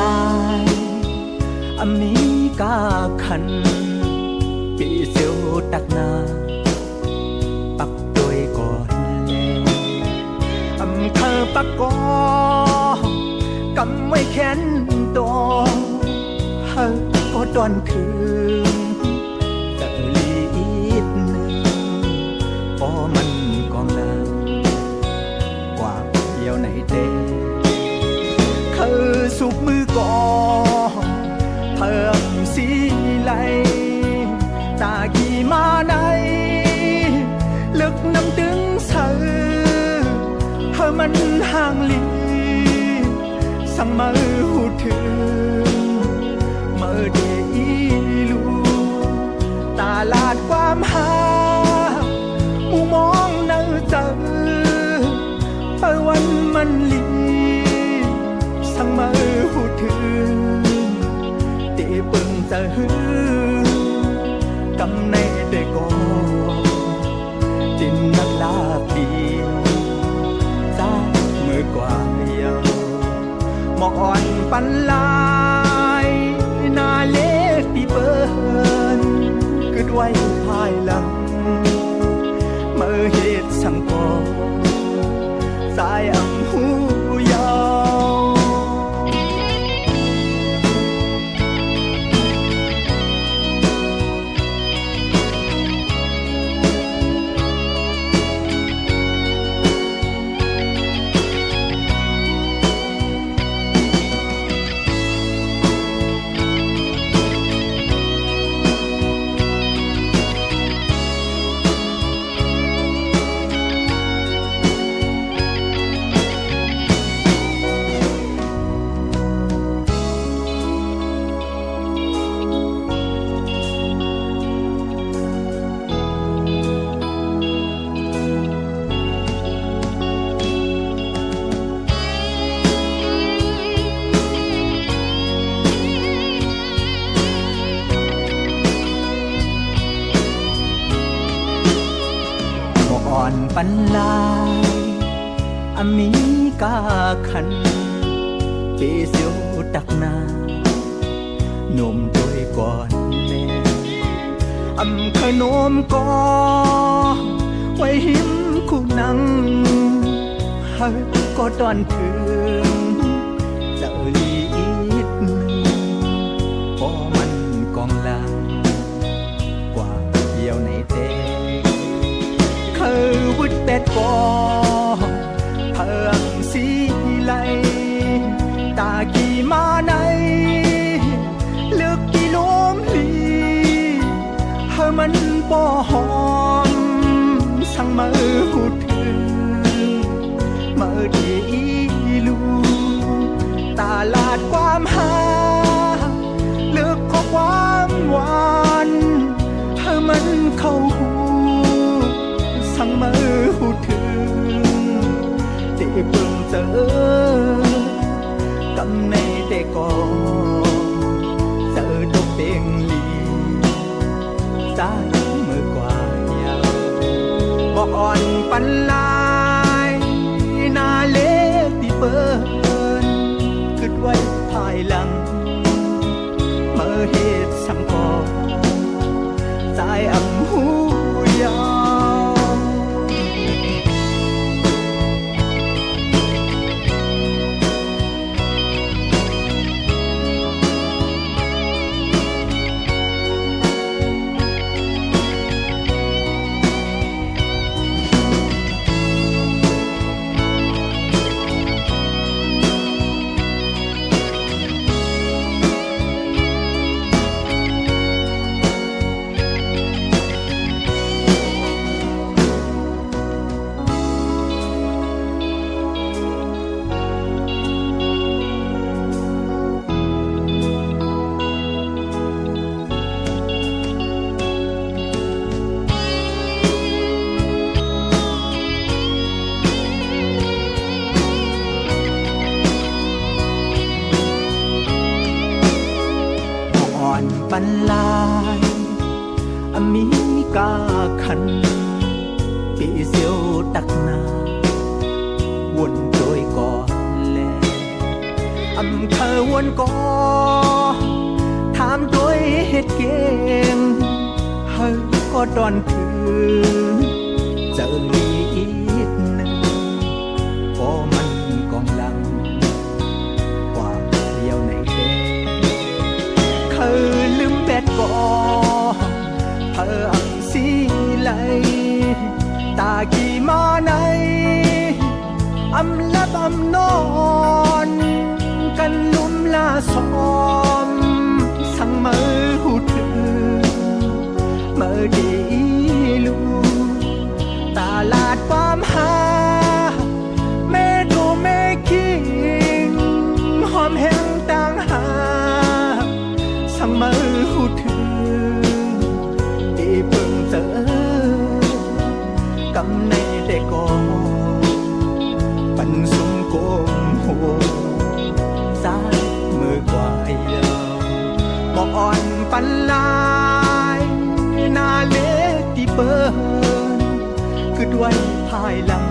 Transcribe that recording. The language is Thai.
lại mi ca khăn bị siêu đặc na bắc đôi còn lệ thơ bắc có cầm mấy khen to hơi có đoànคืนแต่ลีดหนึ่งพอมันกองลากว่าเดียวไหนเด้คือสุกมือก่อเพิ่มสีไหลตากี่มาไหนลึกน้ำดึงเสือเธอมันห่างลีสั่งมาหูถึงเมื่อเดอีลูตาลาดความหามูมองเนื้อเจอเปิดวันมันลีสั่งมาหูถึงเตะปึงเจอกำในเด็กก็จินนักลาปีจ้ามือกว่าเยาหมอกอ่อนปันลายนาเล็กปีเปิ้นกึดไว้ภายหลังเมื่อเหตุสังกอสายอังหูยาวปันลายอเมริกาคันเปเซียวตักนาหนุ่มโดยก่อนแม่ขนมก็ไว้หิมคู่นังเฮ้ก็ตอนถึงจะลีดหนึ่งพอมันกองลังกว่าเดียวในเต้วุดเป็ดก่อเพิ่งสีไหลตากี่มาไหนลึกกี่ลมลีเธอมันบ่หอมสั่งมาหูถึงเมื่อดีลูตาลาดความหาลึกข้อความหวานเธอมันเข้าหูสั่งมาหูถึงเตะเบิ่งเจอกำในเตะก่อเจอดกเป่งลีใจมือกว่าเยาบอกอ่อนปันลายนาเล็กที่เปิ้นกึดไว้ภายหลังเมื่อเหตุสังก่อใจอำหูยาปันลายอเมริกาคันปีเซียวตักนาวนโดยก่อนแล อำเภอวนกอถามด้วยเหตุเก่งเฮ้ก็ดอนถึงเจอลีอีกหนึ่งพอมันกองลังกว่าเดียวในแดงเคยลืมแบดกอเธออังสีไหลตากี่มาในอำลับอำนอนกันลุ่มลาซ้อมสั่งมือหูถึงมือดีลูตาลาดความหาแม่ดูแม่คิงหอมแห้งต่างหาสั่งมือหูถึงที่เพิ่งเจอกำในได้ก่อนปันสุมโกมโหสายมือกว่าเอียวบอกอ่อนปันลายนาเล็กที่เปิ้นคือด้วยภายหลัง